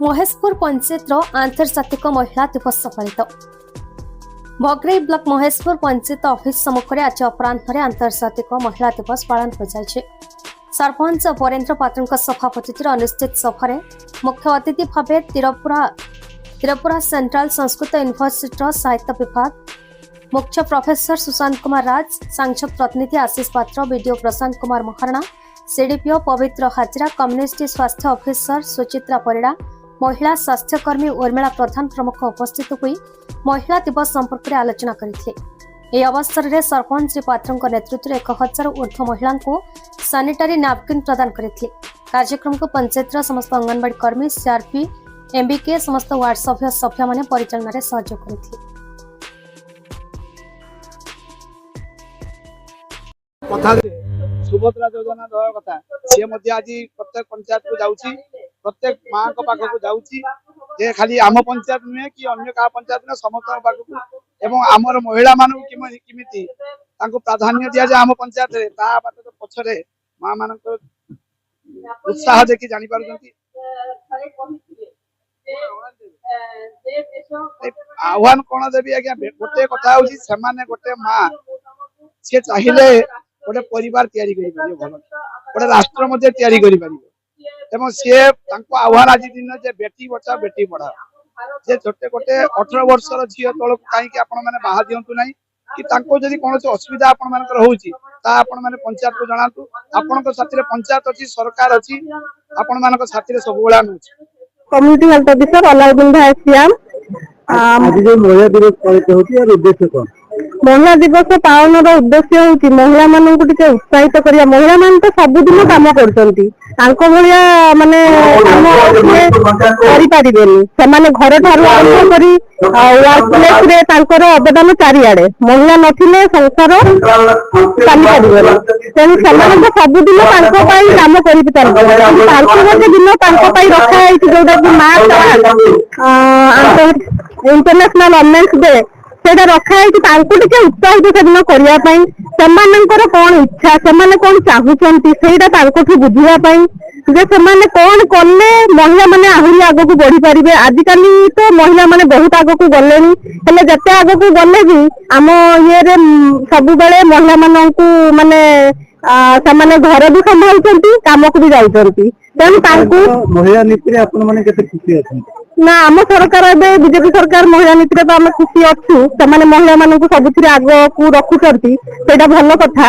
महेशपुर पंचायत आंतर्जातिक महिला दिवस पालित भग्रेई block Maheshpur panchayat office सम्मुख आज अपराह आंतर्जातिक महिला दिवस पालन हो सरपंच वरेन्द्र पात्र सभापति अनुष्ठित सभार मुख्य अतिथि भाव तिरपुरा सेंट्रल संस्कृत यूनिवर्सिटी साहित्य विभाग मुख्य प्रोफेसर सुशांत कुमार राज, सांसद प्रतिनिधि आशीष पात्र, बीडीओ प्रशांत कुमार महारणा, सीडीपीओ पवित्र हाजरा, कम्युनिटी स्वास्थ्य ऑफिसर सुचित्रा परिड़ा, महिला स्वास्थ्यकर्मी उर्मिला प्रधान प्रमुख उपस्थित हुई महिला दिवस संपर्क में आलोचना करते। अवसर में सरपंच श्री पात्र नेतृत्व 1000 ऊर्ध्व महिला को सानिटारी नैपकिन प्रदान करते। कार्यक्रम को पंचायत समस्त अंगनवाड़ी कर्मी, सीआरपी, एमबीके समस्त वार्ड सभ्य सभ्य माने परिचालन में सहयोग करते। सुभद्रा योजना देवा कथा सी आज प्रत्येक पंचायत को जाऊँगी, प्रत्येक माँ को पाख को जाऊँगी जे खाली आम पंचायत नुहे कि अन्य क्या पंचायत नुहे समस्त पाखक एवं आमर महिला मान किमिति प्राधान्य दि जाए आम पंचायत पछरे माँ मान उत्साह देखी जानी पार्टी आह्वान कौन देवी आज्ञा गोटे कथा हूँ गोटे माँ सी चाहिए गोटे परिवार तैयारी भल गोटे राष्ट्र मध्य तैयारी एवं सी आह्वान आज दिन जे बेटी बचाओ बेटी पढ़ाओ जे छोटे गोटे 18 वर्षर झील तौक कहीं आपण मैंने बाहा दिंतु ना कि जदि कौन असुविधा आपण मैंने पंचायत को जनातु आपण साथी पंचायत अच्छी सरकार अच्छी आपण मान साथी सब कम्युनिटी हेल्थ ऑफिसर अलाउद्दीन भाई श्याम आज जो महिला दिवस पालित होती उद्देश्य कौन? महिला दिवस पालन उद्देश्य हूँ महिला मानू टे उत्साहित करिया। महिला मान तो सबुदिन काम करछंती तांको भलिया माने काम करिपारिबेनी सेमाने घर ठारू आरंभ करी वर्क प्लेस रे तांकर अवदान चारिआडे महिला नथिले संसार चली पारिबेनी तेणु सेमाने तो सबुदिन तांको पई काम करि पारिबे तांको गोटे दिन तांको पई रखा हैछि जोटा कि मार्च इंटरनेशनल वुमेन्स डे सेटा रखा है टे उत्साहित सेदिन करने कौन इच्छा से कौन चाहूंगी से बुझापी जे से कौन कले महिला मैंने आहरी आग को बढ़ी पारे। आजिकल तो महिला मैंने बहुत आग को गले जिते आग को गले भी आम ये सब बेले महिला मानू माने से घर भी संभालुं काम को भी जाऊँगी तेणु महिला नीति आपण मैंने खुशी अच्छे ना आम सरकार ए बीजेपी सरकार महिला नीति तो आम खुशी अच्छु से महिला मान सब आग को रखुंट से भल कथा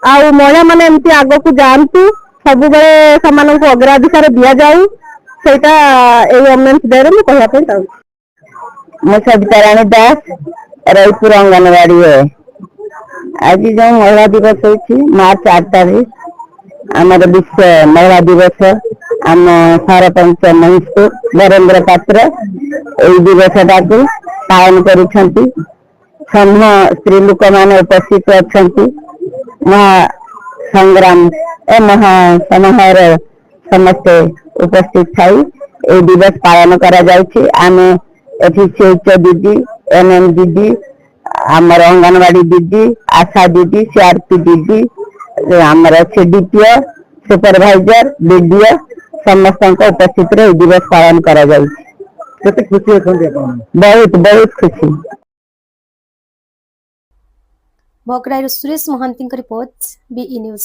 आ महिला मैंने एमती आग को जातु सब बेले अग्राधिकार दि जाऊ से वुमेन्स डे रे मुझे मु सविता राणी दास रईपुर अंगनवाड़ी है। आज जो महिला दिवस हो मार्च 8 तारीख आमर विश्व महिला दिवस आम सरपंच महेशपुर वरेन्द्र पात्र यही दिवस टाक पालन करुछंती समूह स्त्री लोक मान उपस्थित अच्छा महासंग्राम ए महासमाहार समस्ते उपस्थित थी ए दिवस पालन करा जायछि। आमे एठी सेच दीदी एनएम दीदी आमर अंगनवाड़ी दीदी आशा दीदी सीआरपी दीदी आमर सीडीपीओ सुपरवाइजर बीडीओ समस्त उपस्थित दिवस पालन करा केते खुशी अछंती आपण? बहुत बहुत खुशी। भग्रेई सुरेश महांती रिपोर्ट बीई न्यूज।